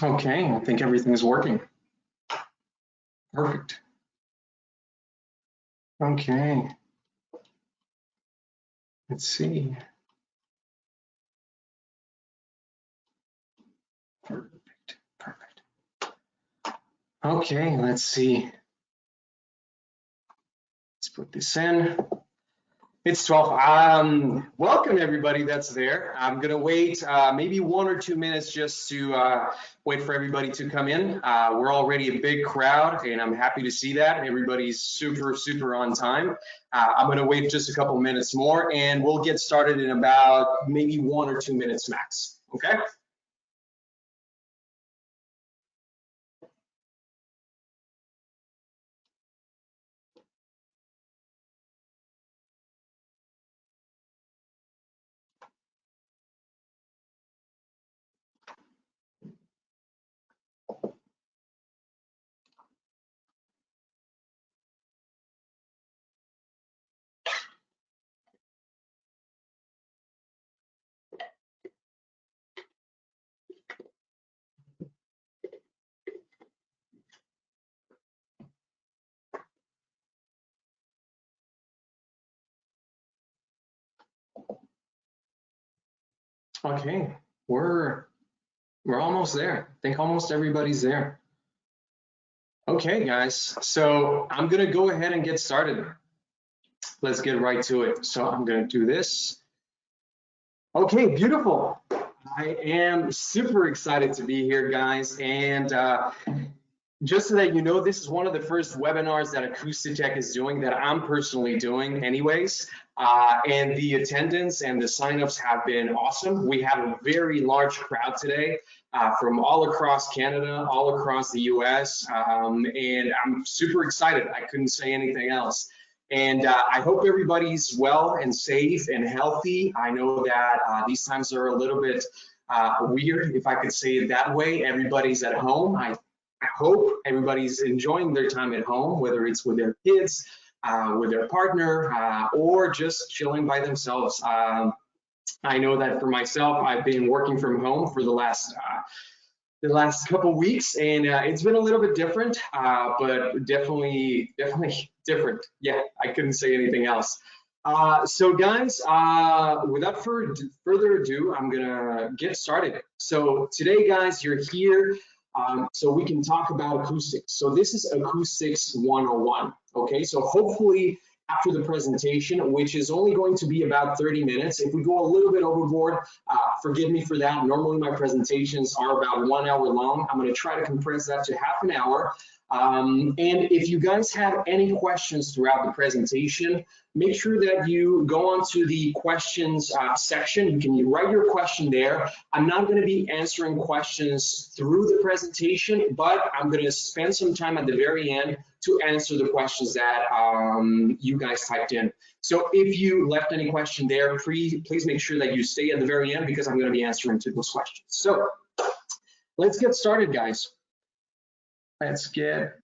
Okay, I think everything's working. Perfect. Okay. Let's see. Perfect. Okay, let's see. Let's put this in. It's 12. Welcome everybody that's there. I'm gonna wait maybe 1 or 2 minutes just to wait for everybody to come in. We're already a big crowd and I'm happy to see that. Everybody's super on time. I'm gonna wait just a couple minutes more and we'll get started in about maybe 1 or 2 minutes max, okay? Okay, we're almost there. I think almost everybody's there. Okay, guys, so I'm gonna go ahead and get started. Let's get right to it. So I'm gonna do this. Okay, beautiful. I am super excited to be here, guys. And just so that you know, this is one of the first webinars that AcoustiTECH is doing that I'm personally doing anyways. And the attendance and the signups have been awesome. We have a very large crowd today from all across Canada, all across the US. And I'm super excited. I couldn't say anything else. And I hope everybody's well and safe and healthy. I know that these times are a little bit weird, if I could say it that way. Everybody's at home. I hope everybody's enjoying their time at home, whether it's with their kids, with their partner, or just chilling by themselves. I know that for myself, I've been working from home for the last couple weeks, and it's been a little bit different, but definitely different. Yeah, I couldn't say anything else. So guys, without further ado, I'm gonna get started. So today, guys, you're here so we can talk about acoustics. So this is Acoustics 101, okay? So hopefully after the presentation, which is only going to be about 30 minutes, if we go a little bit overboard, forgive me for that. Normally my presentations are about 1 hour long. I'm gonna try to compress that to half an hour. And if you guys have any questions throughout the presentation, make sure that you go onto the questions section. You can write your question there. I'm not going to be answering questions through the presentation, but I'm going to spend some time at the very end to answer the questions that you guys typed in. So if you left any question there, please make sure that you stay at the very end because I'm going to be answering to those questions. So let's get started, guys. Let's get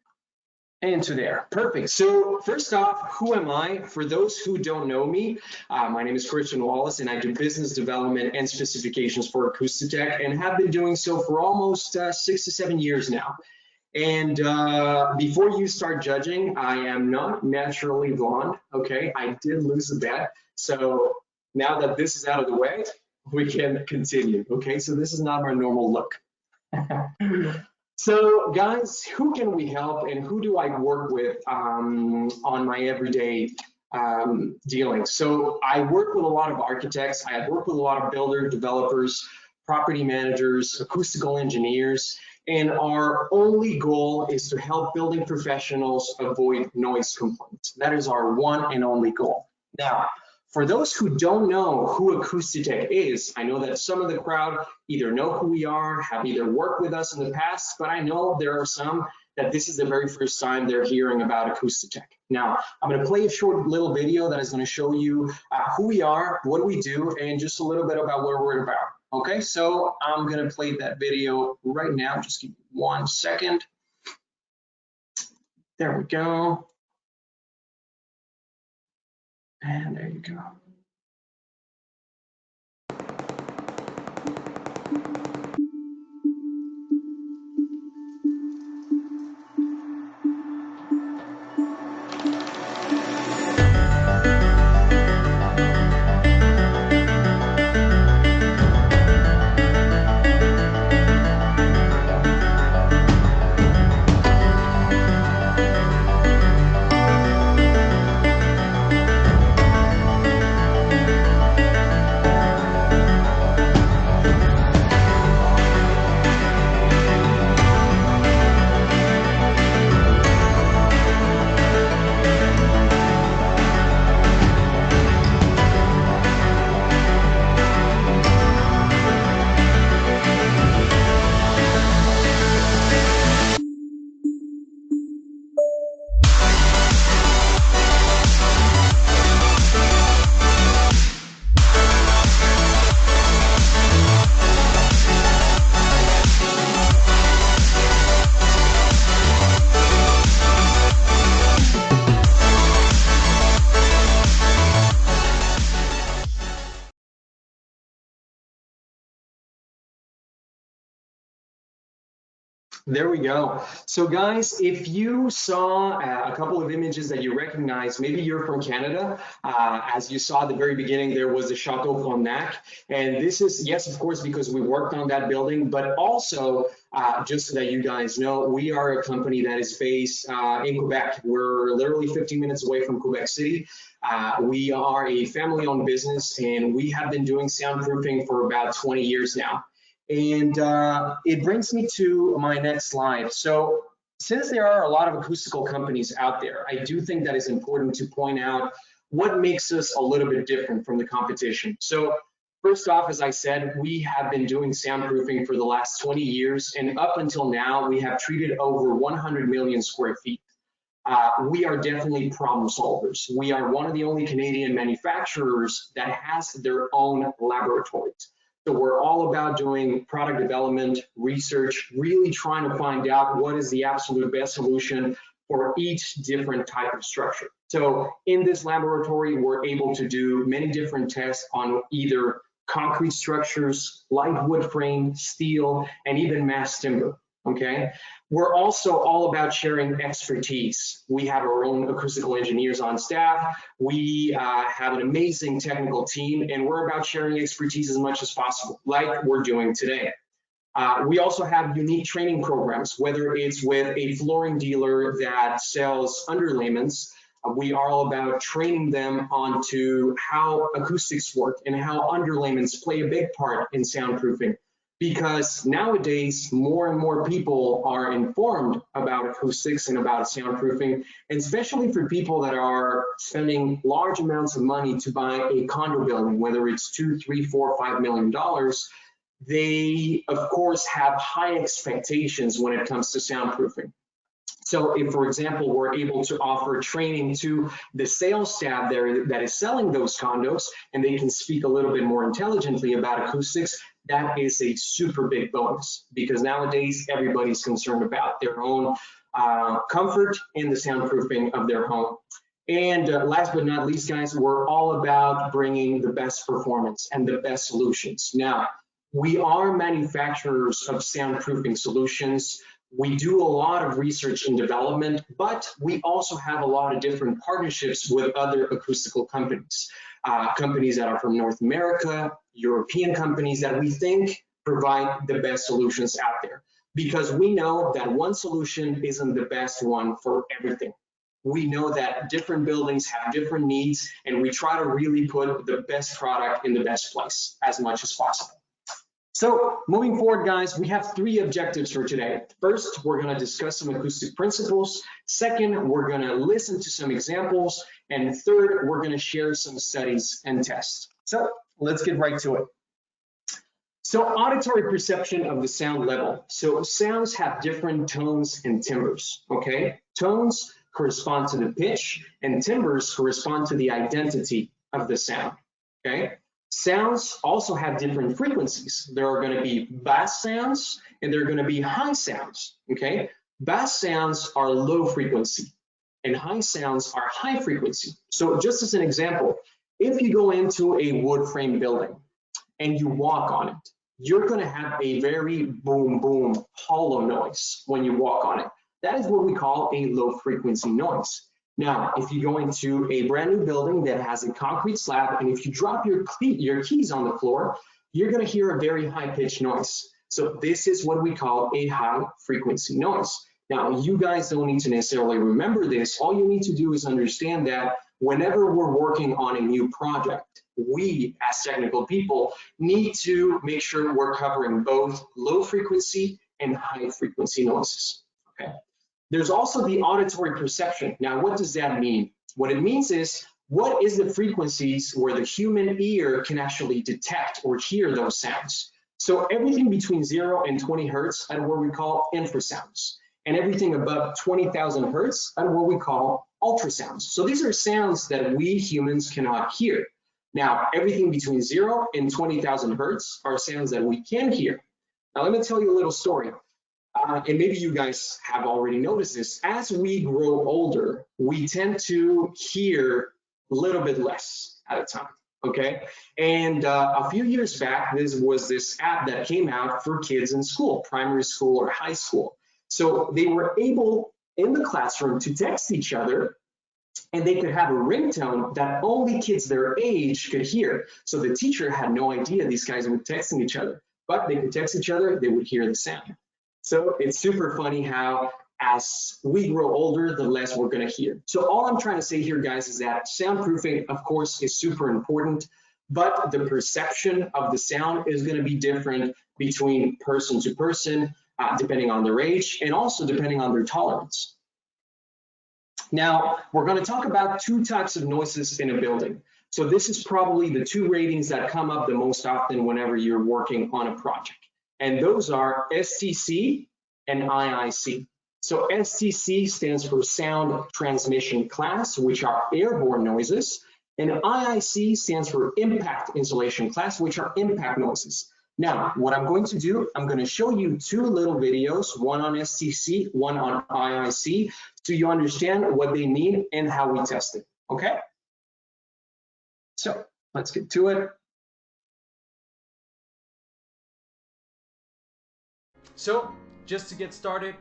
into there. Perfect. So first off, who am I? For those who don't know me, my name is Christian Wallace and I do business development and specifications for AcoustiTECH and have been doing so for almost 6 to 7 years now. And before you start judging, I am not naturally blonde, okay? I did lose a bet. So now that this is out of the way, we can continue, okay? So this is not my normal look. So guys, who can we help and who do I work with on my everyday dealings? So I work with a lot of architects, I work with a lot of builder developers, property managers, acoustical engineers, and our only goal is to help building professionals avoid noise complaints. That is our one and only goal. Now, for those who don't know who AcoustiTECH is, I know that some of the crowd either know who we are, have either worked with us in the past, but I know there are some that this is the very first time they're hearing about AcoustiTECH. Now, I'm going to play a short little video that is going to show you who we are, what we do, and just a little bit about what we're about. Okay, so I'm going to play that video right now. Just give me 1 second. There we go. And there you go. There we go. So guys, if you saw a couple of images that you recognize, maybe you're from Canada. As you saw at the very beginning, there was the Chateau Frontenac. And this is, yes, of course, because we worked on that building, but also just so that you guys know, we are a company that is based in Quebec. We're literally 15 minutes away from Quebec City. We are a family-owned business, and we have been doing soundproofing for about 20 years now. And it brings me to my next slide. So since there are a lot of acoustical companies out there, I do think that it's important to point out what makes us a little bit different from the competition. So first off, as I said, we have been doing soundproofing for the last 20 years, and up until now, we have treated over 100 million square feet. We are definitely problem solvers. We are one of the only Canadian manufacturers that has their own laboratories. So we're all about doing product development, research, really trying to find out what is the absolute best solution for each different type of structure. So in this laboratory, we're able to do many different tests on either concrete structures, light wood frame, steel, and even mass timber. Okay, we're also all about sharing expertise. We have our own acoustical engineers on staff. We have an amazing technical team, and we're about sharing expertise as much as possible, like we're doing today. We also have unique training programs, whether it's with a flooring dealer that sells underlayments. We are all about training them onto how acoustics work and how underlayments play a big part in soundproofing. Because nowadays, more and more people are informed about acoustics and about soundproofing, and especially for people that are spending large amounts of money to buy a condo building, whether it's $2, $3, $4, $5 million, they, of course, have high expectations when it comes to soundproofing. So if, for example, we're able to offer training to the sales staff there that is selling those condos, and they can speak a little bit more intelligently about acoustics, that is a super big bonus, because nowadays everybody's concerned about their own comfort and the soundproofing of their home. And last but not least, guys, we're all about bringing the best performance and the best solutions. Now, we are manufacturers of soundproofing solutions. We do a lot of research and development, but we also have a lot of different partnerships with other acoustical companies. Companies that are from North America, European companies that we think provide the best solutions out there. Because we know that one solution isn't the best one for everything. We know that different buildings have different needs, and we try to really put the best product in the best place as much as possible. So moving forward, guys, we have 3 objectives for today. First, we're going to discuss some acoustic principles. Second, we're going to listen to some examples. And third, we're going to share some studies and tests. So let's get right to it. So auditory perception of the sound level. So sounds have different tones and timbres, okay? Tones correspond to the pitch, and timbres correspond to the identity of the sound, okay? Sounds also have different frequencies. There are going to be bass sounds and there are going to be high sounds, okay? Bass sounds are low frequency and high sounds are high frequency. So just as an example, if you go into a wood frame building and you walk on it, you're going to have a very boom, boom, hollow noise when you walk on it. That is what we call a low frequency noise. Now, if you go into a brand new building that has a concrete slab, and if you drop your keys on the floor, you're going to hear a very high-pitched noise. So this is what we call a high-frequency noise. Now, you guys don't need to necessarily remember this. All you need to do is understand that whenever we're working on a new project, we, as technical people, need to make sure we're covering both low-frequency and high-frequency noises. Okay. There's also the auditory perception. Now, what does that mean? What it means is, what is the frequencies where the human ear can actually detect or hear those sounds? So everything between 0 and 20 hertz are what we call infrasounds, and everything above 20,000 hertz are what we call ultrasounds. So these are sounds that we humans cannot hear. Now, everything between 0 and 20,000 hertz are sounds that we can hear. Now, let me tell you a little story. And maybe you guys have already noticed this. As we grow older, we tend to hear a little bit less at a time, okay? And a few years back, this app that came out for kids in school, primary school or high school. So they were able in the classroom to text each other, and they could have a ringtone that only kids their age could hear. So the teacher had no idea these guys were texting each other, but they could text each other, they would hear the sound. So it's super funny how as we grow older, the less we're gonna hear. So all I'm trying to say here, guys, is that soundproofing, of course, is super important, but the perception of the sound is gonna be different between person to person, depending on their age, and also depending on their tolerance. Now, we're going to talk about two types of noises in a building. So this is probably the two ratings that come up the most often whenever you're working on a project. And those are STC and IIC. So STC stands for Sound Transmission Class, which are airborne noises. And IIC stands for Impact Insulation Class, which are impact noises. Now, what I'm going to do, I'm going to show you two little videos, one on STC, one on IIC, so you understand what they mean and how we test it, okay? So let's get to it. So just to get started,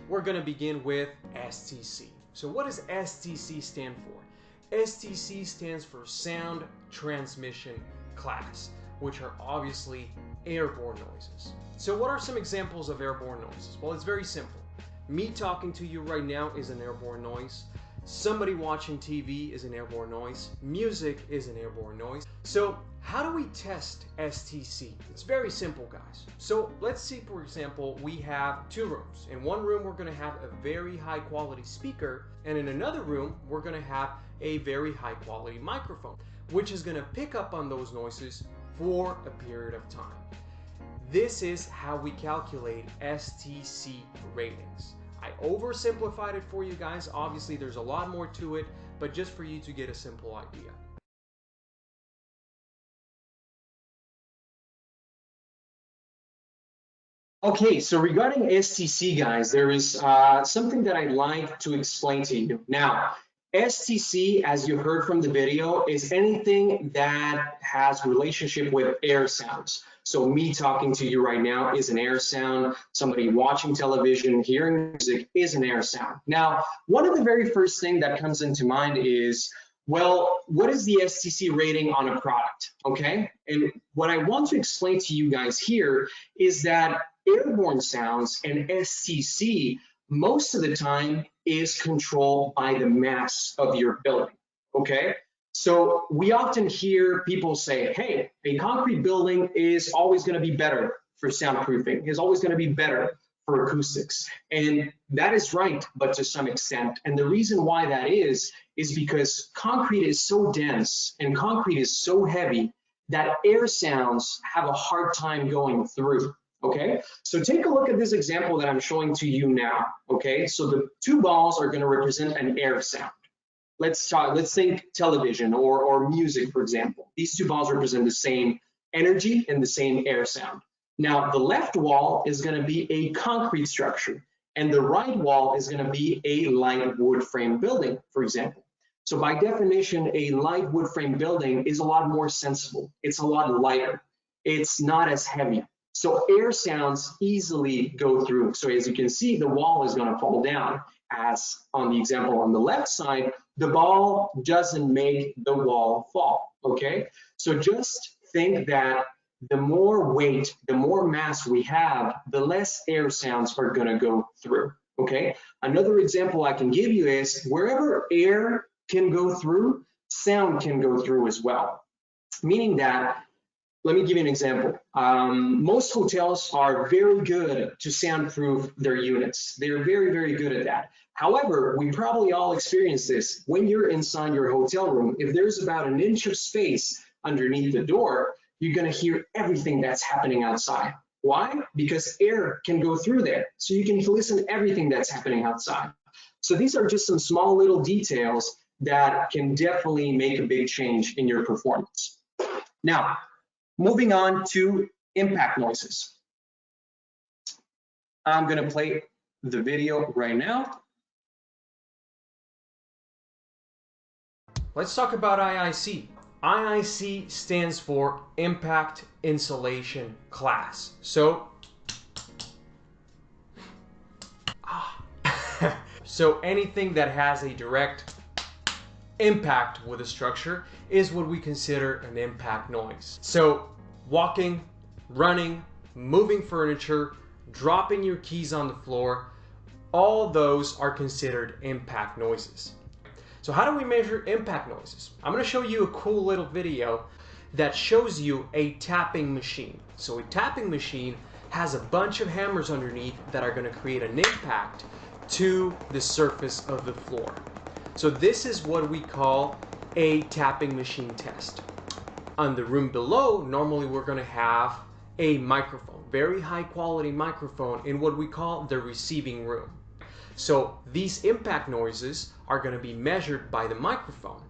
we're going to begin with STC. So what does STC stand for? STC stands for Sound Transmission Class, which are obviously airborne noises. So what are some examples of airborne noises? Well, it's very simple. Me talking to you right now is an airborne noise. Somebody watching TV is an airborne noise. Music is an airborne noise. So how do we test STC? It's very simple, guys. So let's see, for example, we have two rooms. In one room, we're gonna have a very high quality speaker, and in another room, we're gonna have a very high quality microphone, which is gonna pick up on those noises for a period of time. This is how we calculate STC ratings. I oversimplified it for you guys. Obviously, there's a lot more to it, but just for you to get a simple idea. Okay, so regarding STC, guys, there is something that I'd like to explain to you. Now, STC, as you heard from the video, is anything that has relationship with air sounds. So me talking to you right now is an air sound. Somebody watching television, hearing music is an air sound. Now, one of the very first thing that comes into mind is, well, what is the STC rating on a product, okay? And what I want to explain to you guys here is that airborne sounds and STC most of the time is controlled by the mass of your building, okay? So we often hear people say, hey, a concrete building is always going to be better for soundproofing, is always going to be better for acoustics. And that is right, but to some extent. And the reason why that is because concrete is so dense and concrete is so heavy that air sounds have a hard time going through. Okay, so take a look at this example that I'm showing to you now. Okay, so the two balls are going to represent an air sound. Let's think television or music, for example. These two balls represent the same energy and the same air sound. Now, the left wall is going to be a concrete structure, and the right wall is going to be a light wood frame building, for example. So by definition, a light wood frame building is a lot more sensible. It's a lot lighter. It's not as heavy. So air sounds easily go through. So as you can see, the wall is going to fall down. As on the example on the left side, the ball doesn't make the wall fall, okay? So just think that the more weight, the more mass we have, the less air sounds are going to go through, okay? Another example I can give you is wherever air can go through, sound can go through as well. Meaning that, let me give you an example. Most hotels are very good to soundproof their units. They're very, very good at that. However, we probably all experience this. When you're inside your hotel room, if there's about an inch of space underneath the door, you're going to hear everything that's happening outside. Why? Because air can go through there. So you can listen to everything that's happening outside. So these are just some small little details that can definitely make a big change in your performance. Now, moving on to impact noises. I'm going to play the video right now. Let's talk about IIC. IIC stands for Impact Insulation Class. So So anything that has a direct impact with a structure is what we consider an impact noise. So walking, running, moving furniture, dropping your keys on the floor, all those are considered impact noises. So how do we measure impact noises? I'm going to show you a cool little video that shows you a tapping machine. So a tapping machine has a bunch of hammers underneath that are going to create an impact to the surface of the floor. So this is what we call a tapping machine test. On the room below, normally we're going to have a microphone, very high quality microphone in what we call the receiving room. So these impact noises are going to be measured by the microphone.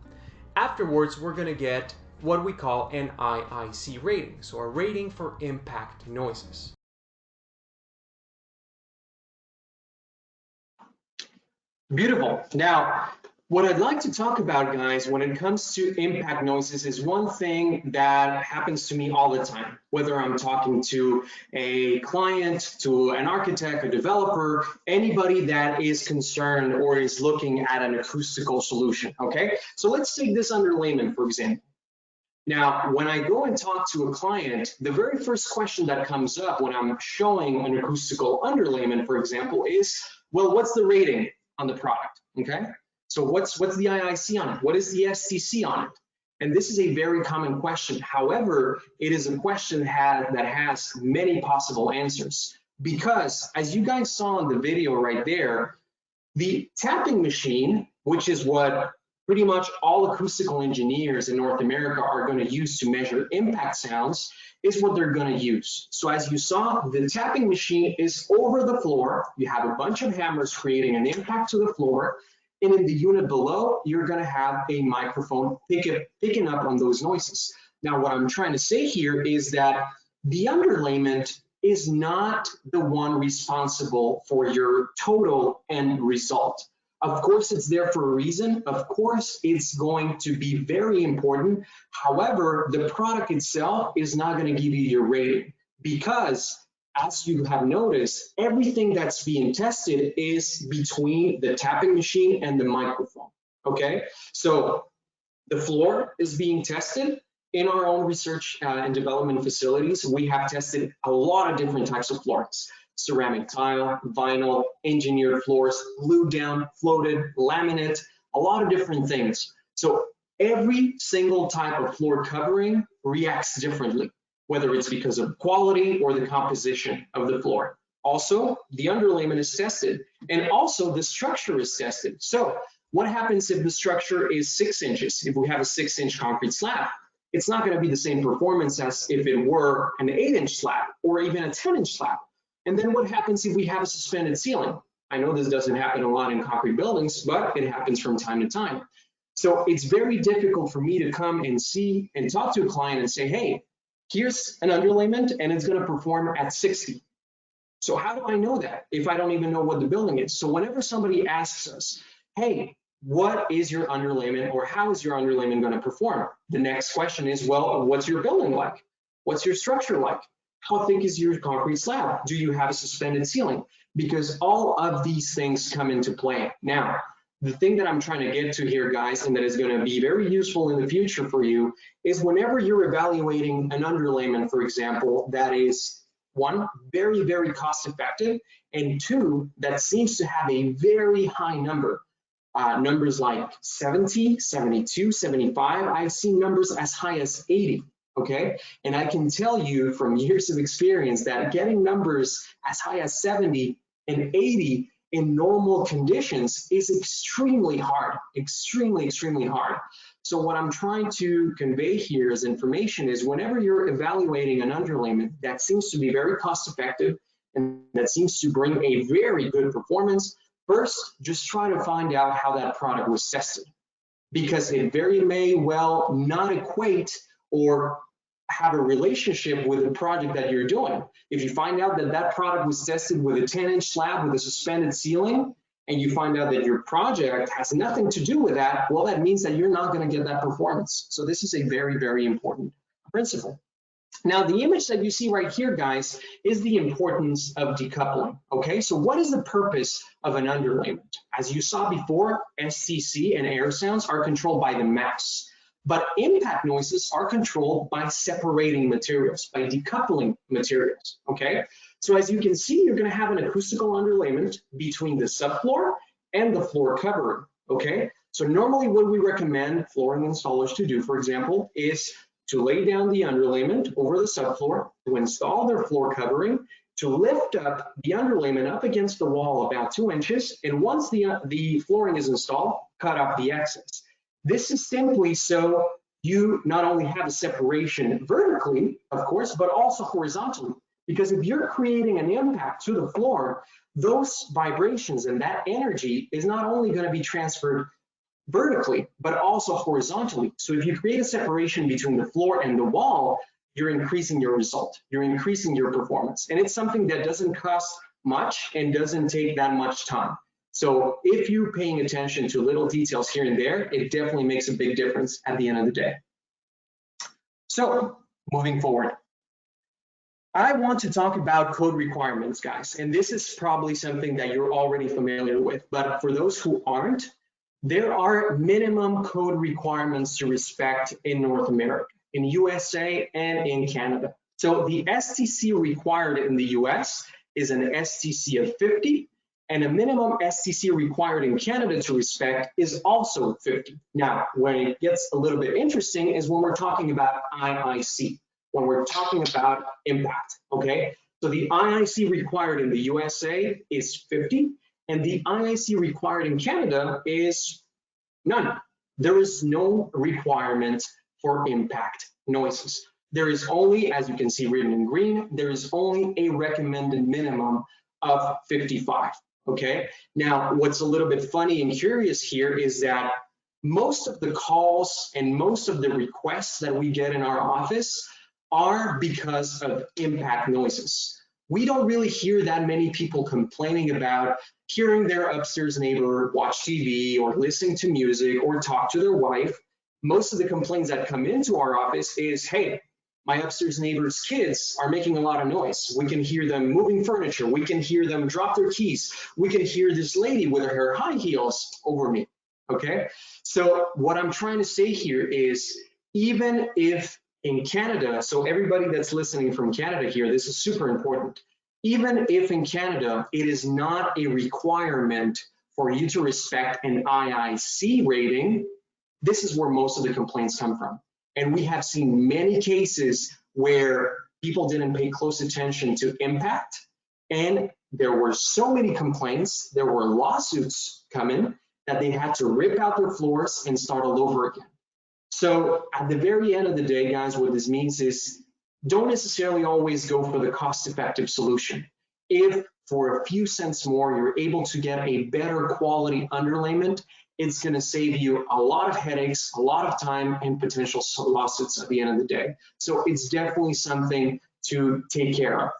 Afterwards, we're going to get what we call an IIC rating, so a rating for impact noises. Beautiful. Now, what I'd like to talk about, guys, when it comes to impact noises is one thing that happens to me all the time, whether I'm talking to a client, to an architect, a developer, anybody that is concerned or is looking at an acoustical solution, okay? So let's take this underlayment, for example. Now, when I go and talk to a client, the very first question that comes up when I'm showing an acoustical underlayment, for example, is, well, what's the rating on the product, okay? So what's the IIC on it? What is the STC on it? And this is a very common question. However, it is a question that has many possible answers, because as you guys saw in the video right there, the tapping machine, which is what pretty much all acoustical engineers in North America are going to use to measure impact sounds, is what they're going to use. So as you saw, the tapping machine is over the floor. You have a bunch of hammers creating an impact to the floor. And in the unit below, you're going to have a microphone picking up on those noises. Now, what I'm trying to say here is that the underlayment is not the one responsible for your total end result. Of course, it's there for a reason. Of course, it's going to be very important. However, the product itself is not going to give you your rating, because as you have noticed, everything that's being tested is between the tapping machine and the microphone, okay? So the floor is being tested. In our own research and development facilities, we have tested a lot of different types of floors: ceramic tile, vinyl, engineered floors, glued down, floated, laminate, a lot of different things. So every single type of floor covering reacts differently, whether it's because of quality or the composition of the floor. Also, the underlayment is tested, and also the structure is tested. So what happens if the structure is 6 inches? If we have a 6-inch concrete slab, it's not going to be the same performance as if it were an 8-inch slab or even a 10-inch slab. And then what happens if we have a suspended ceiling? I know this doesn't happen a lot in concrete buildings, but it happens from time to time. So it's very difficult for me to come and see and talk to a client and say, hey, here's an underlayment and it's going to perform at 60. So how do I know that if I don't even know what the building is? So whenever somebody asks us, hey, what is your underlayment, or how is your underlayment going to perform? The next question is, well, what's your building like? What's your structure like? How thick is your concrete slab? Do you have a suspended ceiling? Because all of these things come into play. Now, the thing that I'm trying to get to here, guys, and that is going to be very useful in the future for you, is whenever you're evaluating an underlayment, for example, that is, one, very, very cost effective, and two, that seems to have a very high number. Numbers like 70, 72, 75, I've seen numbers as high as 80, okay? And I can tell you from years of experience that getting numbers as high as 70 and 80 in normal conditions is extremely hard, extremely, extremely hard. So what I'm trying to convey here as information is whenever you're evaluating an underlayment that seems to be very cost effective and that seems to bring a very good performance, first, just try to find out how that product was tested, because it very may well not equate or have a relationship with the project that you're doing. If you find out that that product was tested with a 10-inch slab with a suspended ceiling, and you find out that your project has nothing to do with that, well, that means that you're not going to get that performance. So this is a very, very important principle. Now, the image that you see right here, guys, is the importance of decoupling, okay? So what is the purpose of an underlayment? As you saw before, STC and air sounds are controlled by the mass, but impact noises are controlled by separating materials, by decoupling materials, okay? So as you can see, you're gonna have an acoustical underlayment between the subfloor and the floor covering, okay? So normally what we recommend flooring installers to do, for example, is to lay down the underlayment over the subfloor, to install their floor covering, to lift up the underlayment up against the wall about 2 inches, and once the flooring is installed, cut off the excess. This is simply so you not only have a separation vertically, of course, but also horizontally. Because if you're creating an impact to the floor, those vibrations and that energy is not only going to be transferred vertically, but also horizontally. So if you create a separation between the floor and the wall, you're increasing your result, you're increasing your performance. And it's something that doesn't cost much and doesn't take that much time. So if you're paying attention to little details here and there, it definitely makes a big difference at the end of the day. So moving forward, I want to talk about code requirements, guys. And this is probably something that you're already familiar with, but for those who aren't, there are minimum code requirements to respect in North America, in USA and in Canada. So the STC required in the US is an STC of 50, and a minimum STC required in Canada to respect is also 50. Now, when it gets a little bit interesting is when we're talking about IIC, when we're talking about impact, okay? So the IIC required in the USA is 50, and the IIC required in Canada is none. There is no requirement for impact noises. There is only, as you can see written in green, there is only a recommended minimum of 55, okay? Now, what's a little bit funny and curious here is that most of the calls and most of the requests that we get in our office are because of impact noises. We don't really hear that many people complaining about hearing their upstairs neighbor watch TV or listening to music or talk to their wife. Most of the complaints that come into our office is, hey, my upstairs neighbor's kids are making a lot of noise. We can hear them moving furniture. We can hear them drop their keys. We can hear this lady with her high heels over me, okay? So what I'm trying to say here is, even if in Canada, so everybody that's listening from Canada here, this is super important. Even if in Canada, it is not a requirement for you to respect an IIC rating, this is where most of the complaints come from. And we have seen many cases where people didn't pay close attention to impact, and there were so many complaints, there were lawsuits coming that they had to rip out their floors and start all over again. So at the very end of the day, guys, what this means is don't necessarily always go for the cost-effective solution. If for a few cents more, you're able to get a better quality underlayment, it's going to save you a lot of headaches, a lot of time, and potential lawsuits at the end of the day. So it's definitely something to take care of.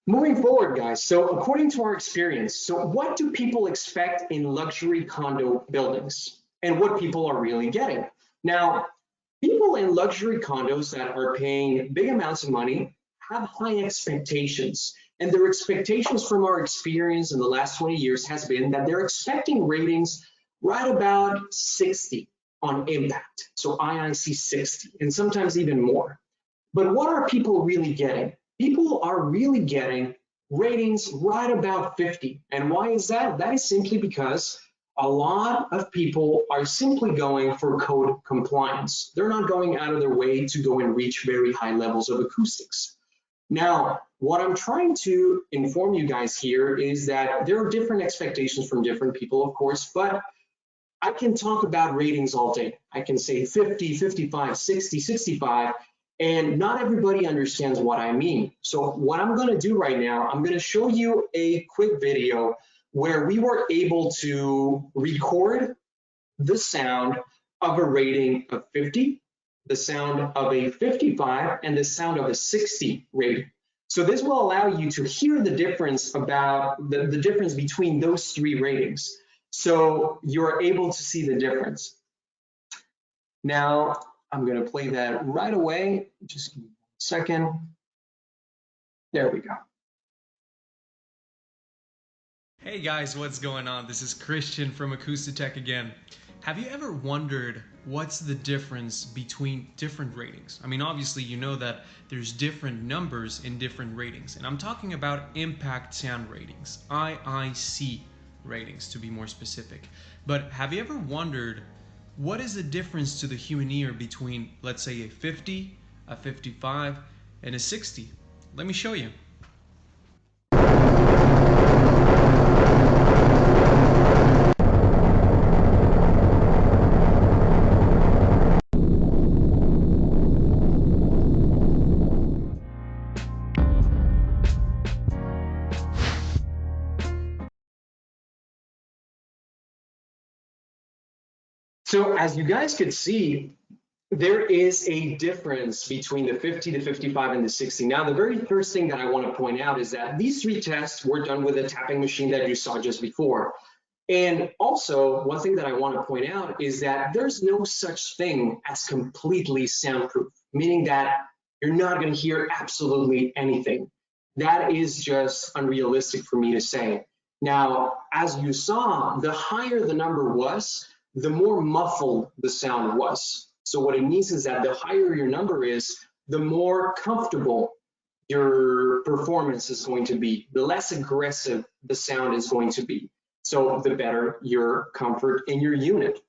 Moving forward, guys, so according to our experience, so what do people expect in luxury condo buildings and what people are really getting? Now, people in luxury condos that are paying big amounts of money have high expectations. And their expectations from our experience in the last 20 years has been that they're expecting ratings right about 60 on impact. So IIC 60, and sometimes even more. But what are people really getting? People are really getting ratings right about 50. And why is that? That is simply because a lot of people are simply going for code compliance. They're not going out of their way to go and reach very high levels of acoustics. Now, what I'm trying to inform you guys here is that there are different expectations from different people, of course, but I can talk about ratings all day. I can say 50, 55, 60, 65, and not everybody understands what I mean. So what I'm going to do right now, I'm going to show you a quick video where we were able to record the sound of a rating of 50, the sound of a 55, and the sound of a 60 rating. So this will allow you to hear the difference about the difference between those three ratings. So you're able to see the difference. Now, I'm going to play that right away. Just give me 1 second. There we go. Hey guys, what's going on? This is Christian from AcoustiTECH again. Have you ever wondered what's the difference between different ratings? I mean, obviously you know that there's different numbers in different ratings, and I'm talking about impact sound ratings, IIC ratings to be more specific. But have you ever wondered what is the difference to the human ear between, let's say, a 50, a 55, and a 60? Let me show you. So as you guys could see, there is a difference between the 50, the 55, and the 60. Now, the very first thing that I want to point out is that these 3 tests were done with a tapping machine that you saw just before. And also, one thing that I want to point out is that there's no such thing as completely soundproof, meaning that you're not going to hear absolutely anything. That is just unrealistic for me to say. Now, as you saw, the higher the number was, the more muffled the sound was. So what it means is that the higher your number is, the more comfortable your performance is going to be, the less aggressive the sound is going to be. So the better your comfort in your unit.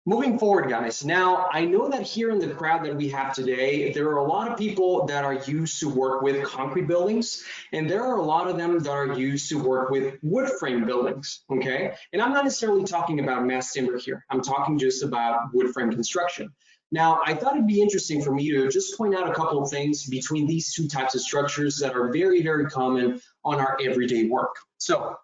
Moving forward, guys. Now, I know that here in the crowd that we have today, there are a lot of people that are used to work with concrete buildings, and there are a lot of them that are used to work with wood frame buildings, okay? And I'm not necessarily talking about mass timber here. I'm talking just about wood frame construction. Now, I thought it'd be interesting for me to just point out a couple of things between these 2 types of structures that are very, very common on our everyday work. So,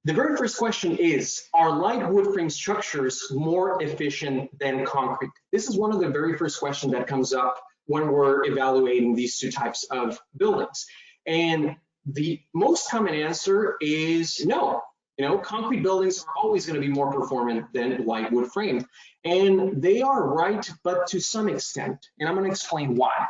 the very first question is, are light wood frame structures more efficient than concrete? This is one of the very first questions that comes up when we're evaluating these 2 types of buildings. And the most common answer is no. You know, concrete buildings are always going to be more performant than light wood frame. And they are right, but to some extent. And I'm going to explain why.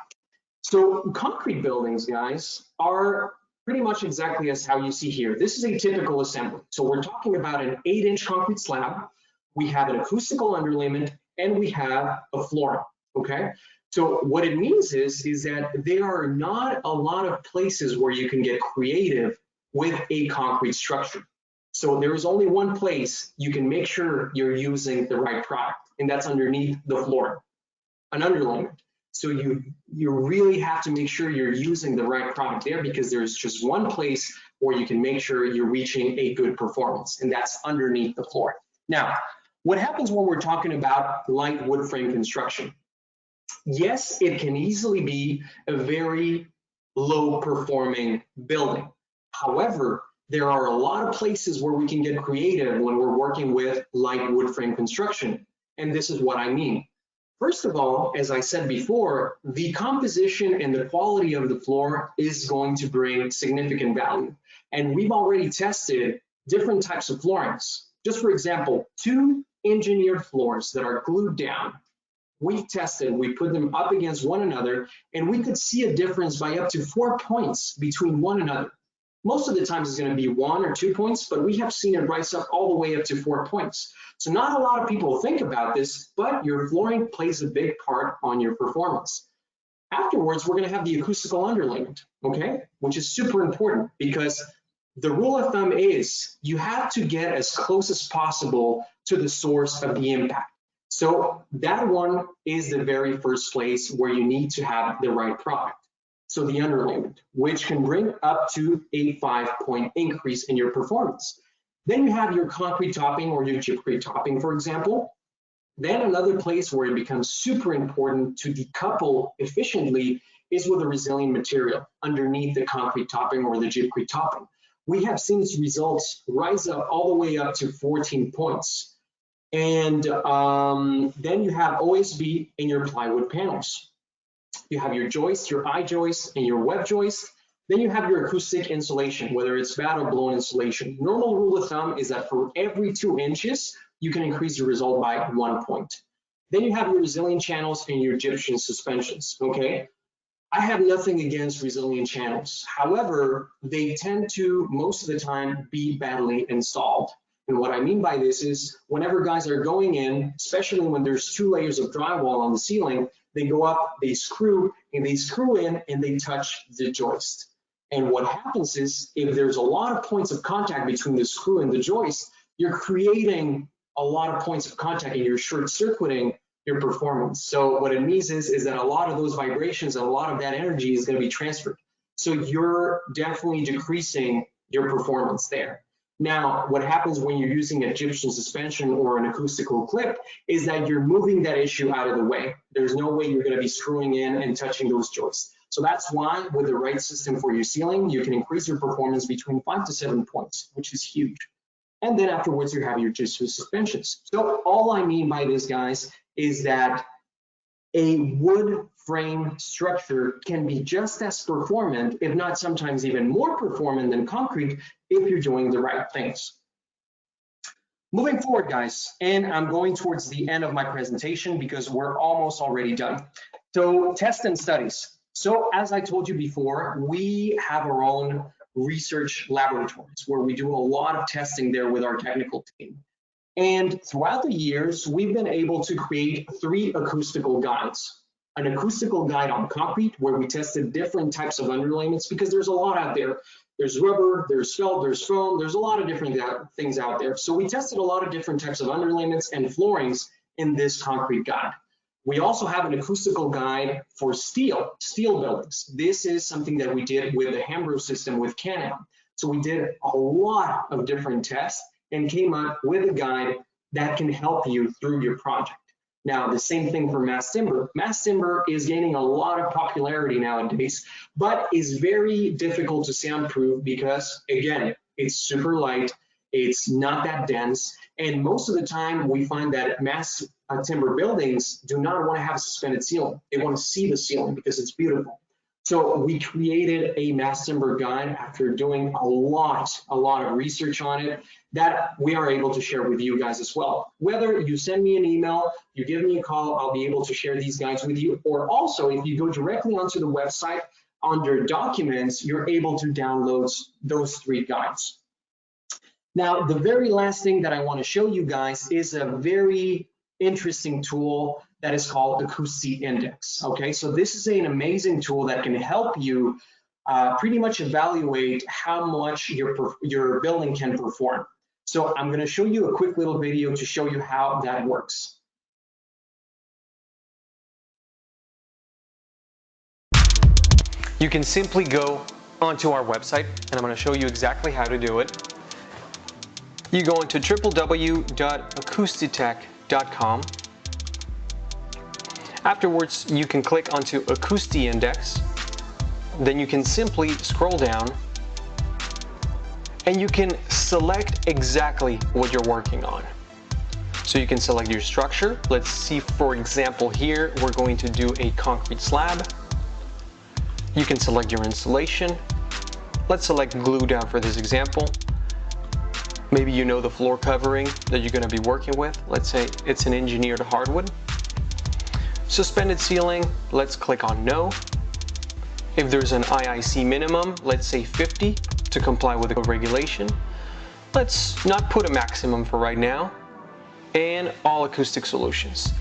So concrete buildings, guys, are pretty much exactly as how you see here. This is a typical assembly. So we're talking about an 8-inch concrete slab. We have an acoustical underlayment, and we have a flooring, okay? So what it means is that there are not a lot of places where you can get creative with a concrete structure. So there is only one place you can make sure you're using the right product, and that's underneath the flooring, an underlayment. So you really have to make sure you're using the right product there, because there's just one place where you can make sure you're reaching a good performance, and that's underneath the floor. Now, what happens when we're talking about light wood frame construction? Yes, it can easily be a very low performing building. However, there are a lot of places where we can get creative when we're working with light wood frame construction, and this is what I mean. First of all, as I said before, the composition and the quality of the floor is going to bring significant value. And we've already tested different types of floorings. Just for example, 2 engineered floors that are glued down. We've tested, we put them up against one another, and we could see a difference by up to 4 points between one another. Most of the times it's going to be 1 or 2 points, but we have seen it rise up all the way up to 4 points. So not a lot of people think about this, but your flooring plays a big part on your performance. Afterwards, we're going to have the acoustical underlayment, okay, which is super important, because the rule of thumb is you have to get as close as possible to the source of the impact. So that one is the very first place where you need to have the right product. So the underlayment, which can bring up to a 5-point increase in your performance. Then you have your concrete topping or your gypcrete topping, for example. Then another place where it becomes super important to decouple efficiently is with a resilient material underneath the concrete topping or the gypcrete topping. We have seen its results rise up all the way up to 14 points. And then you have OSB in your plywood panels. You have your joist, your eye joist, and your web joist. Then you have your acoustic insulation, whether it's bad or blown insulation. Normal rule of thumb is that for every 2 inches, you can increase your result by 1 point. Then you have your resilient channels and your Egyptian suspensions, okay? I have nothing against resilient channels. However, they tend to, most of the time, be badly installed. And what I mean by this is whenever guys are going in, especially when there's 2 layers of drywall on the ceiling, they go up, they screw in and they touch the joist. And what happens is if there's a lot of points of contact between the screw and the joist, you're creating a lot of points of contact and you're short-circuiting your performance. So what it means is that a lot of those vibrations and a lot of that energy is going to be transferred. So you're definitely decreasing your performance there. Now, what happens when you're using an Egyptian suspension or an acoustical clip is that you're moving that issue out of the way. There's no way you're going to be screwing in and touching those joists. So that's why with the right system for your ceiling, you can increase your performance between 5 to 7 points, which is huge. And then afterwards, you have your Egyptian suspensions. So all I mean by this, guys, is that a wood frame structure can be just as performant, if not sometimes even more performant than concrete, if you're doing the right things. Moving forward, guys, and I'm going towards the end of my presentation because we're almost already done. So tests and studies. So as I told you before, we have our own research laboratories where we do a lot of testing there with our technical team. And throughout the years, we've been able to create 3 acoustical guides. An acoustical guide on concrete, where we tested different types of underlayments, because there's a lot out there. There's rubber, there's felt, there's foam, there's a lot of different things out there. So we tested a lot of different types of underlayments and floorings in this concrete guide. We also have an acoustical guide for steel buildings. This is something that we did with the Hambro system with Can-Am. So we did a lot of different tests and came up with a guide that can help you through your project. Now, the same thing for mass timber. Mass timber is gaining a lot of popularity nowadays, but is very difficult to soundproof because, again, it's super light, it's not that dense, and most of the time we find that mass timber buildings do not want to have a suspended ceiling. They want to see the ceiling because it's beautiful. So we created a mass timber guide after doing a lot of research on it that we are able to share with you guys as well. Whether you send me an email, you give me a call, I'll be able to share these guides with you. Or also, if you go directly onto the website under documents, you're able to download those 3 guides. Now, the very last thing that I want to show you guys is a very interesting tool that is called the Kushi Index. Okay, so this is an amazing tool that can help you pretty much evaluate how much your building can perform. So I'm going to show you a quick little video to show you how that works. You can simply go onto our website, and I'm going to show you exactly how to do it. You go into www.AcoustiTECH.com. Afterwards, you can click onto Kushi Index. Then you can simply scroll down and you can select exactly what you're working on. So you can select your structure. Let's see, for example, here we're going to do a concrete slab. You can select your insulation. Let's select glue down for this example. Maybe you know the floor covering that you're going to be working with. Let's say it's an engineered hardwood. Suspended ceiling, let's click on no. If there's an IIC minimum, let's say 50 to comply with the regulation. Let's not put a maximum for right now. And all acoustic solutions.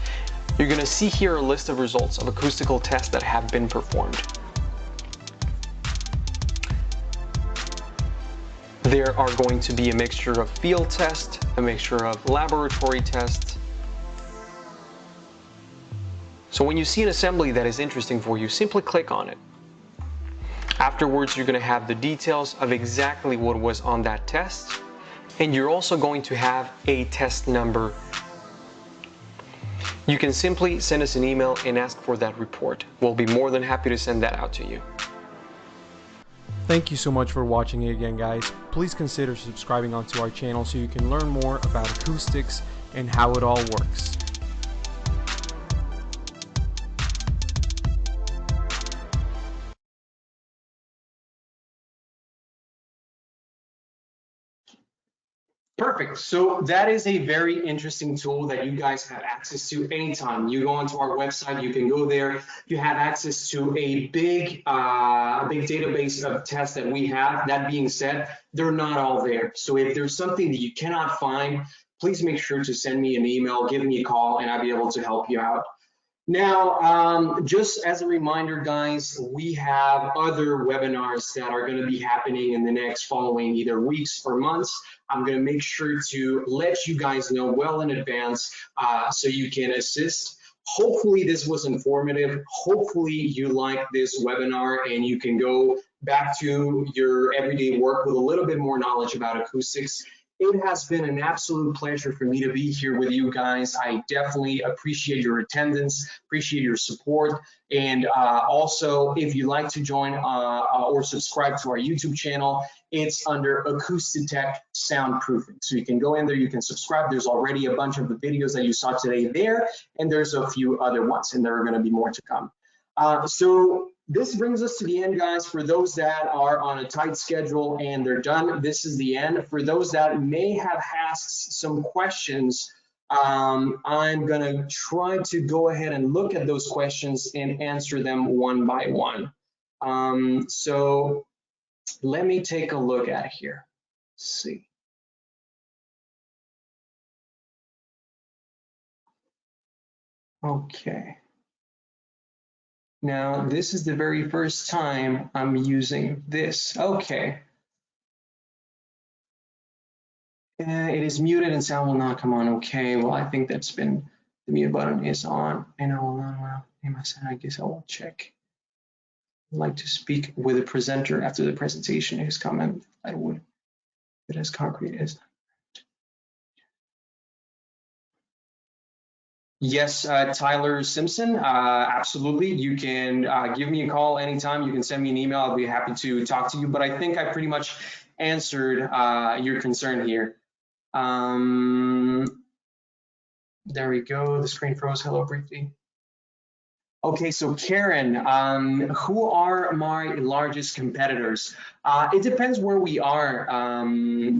You're going to see here a list of results of acoustical tests that have been performed. There are going to be a mixture of field tests, a mixture of laboratory tests. So when you see an assembly that is interesting for you, simply click on it. Afterwards, you're going to have the details of exactly what was on that test, and you're also going to have a test number. You can simply send us an email and ask for that report. We'll be more than happy to send that out to you. Thank you so much for watching it again, guys. Please consider subscribing onto our channel so you can learn more about acoustics and how it all works. Perfect. So that is a very interesting tool that you guys have access to anytime. You go onto our website, you can go there. You have access to a big database of tests that we have. That being said, they're not all there. So if there's something that you cannot find, please make sure to send me an email, give me a call, and I'll be able to help you out. Now, just as a reminder, guys, we have other webinars that are going to be happening in the next following either weeks or months. I'm going to make sure to let you guys know well in advance so you can assist. Hopefully this was informative. Hopefully you like this webinar and you can go back to your everyday work with a little bit more knowledge about acoustics. It has been an absolute pleasure for me to be here with you guys. I definitely appreciate your attendance, appreciate your support. And also, if you'd like to join or subscribe to our YouTube channel, it's under AcoustiTECH Soundproofing. So you can go in there, you can subscribe. There's already a bunch of the videos that you saw today there, and there's a few other ones, and there are going to be more to come. So this brings us to the end, guys. For those that are on a tight schedule and they're done, this is the end. For those that may have asked some questions, I'm gonna try to go ahead and look at those questions and answer them one by one. So let me take a look at here. Let's see. Okay. Now, this is the very first time I'm using this. Okay. It is muted and sound will not come on. Okay, well, I think that's been, the mute button is on. And I will not, I guess I will check. I'd like to speak with the presenter after the presentation is coming. I would, it as concrete as. Yes, Tyler Simpson, absolutely. You can give me a call anytime. You can send me an email. I'll be happy to talk to you. But I think I pretty much answered your concern here. There we go. The screen froze. Hello, briefly. Okay, so Karen, who are my largest competitors? It depends where we are,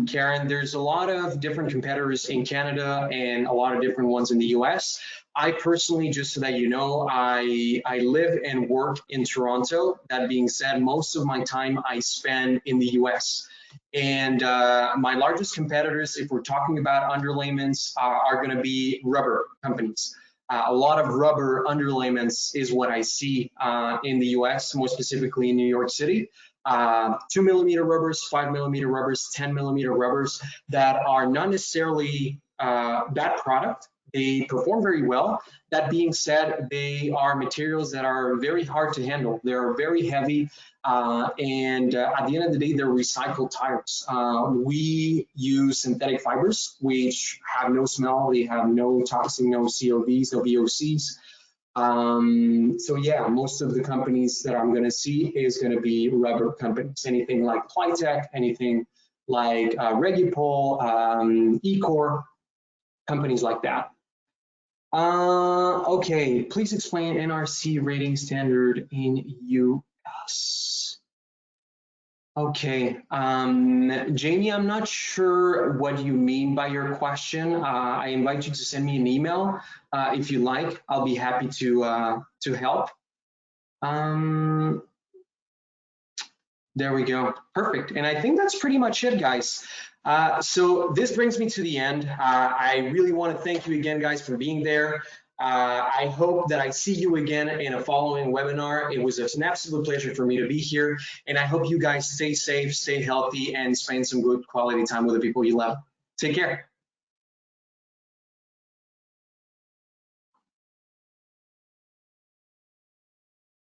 Karen. There's a lot of different competitors in Canada and a lot of different ones in the US. I personally, just so that you know, I live and work in Toronto. That being said, most of my time I spend in the US. And my largest competitors, if we're talking about underlayments, are going to be rubber companies. A lot of rubber underlayments is what I see in the US, more specifically in New York City. 2mm rubbers, 5mm rubbers, 10mm rubbers that are not necessarily bad product. They perform very well. That being said, they are materials that are very hard to handle. They're very heavy, and at the end of the day, they're recycled tires. We use synthetic fibers, which have no smell. They have no toxin, no COVs, no VOCs. So yeah, most of the companies that I'm going to see is going to be rubber companies. Anything like Plytech, anything like Regipol, Ecor, companies like that. Okay, please explain NRC rating standard in US. Okay, Jamie, I'm not sure what you mean by your question. I invite you to send me an email if you like. I'll be happy to help. There we go, perfect. And I think that's pretty much it, guys. So this brings me to the end. I really want to thank you again, guys, for being there. I hope that I see you again in a following webinar. It was an absolute pleasure for me to be here. And I hope you guys stay safe, stay healthy, and spend some good quality time with the people you love. Take care.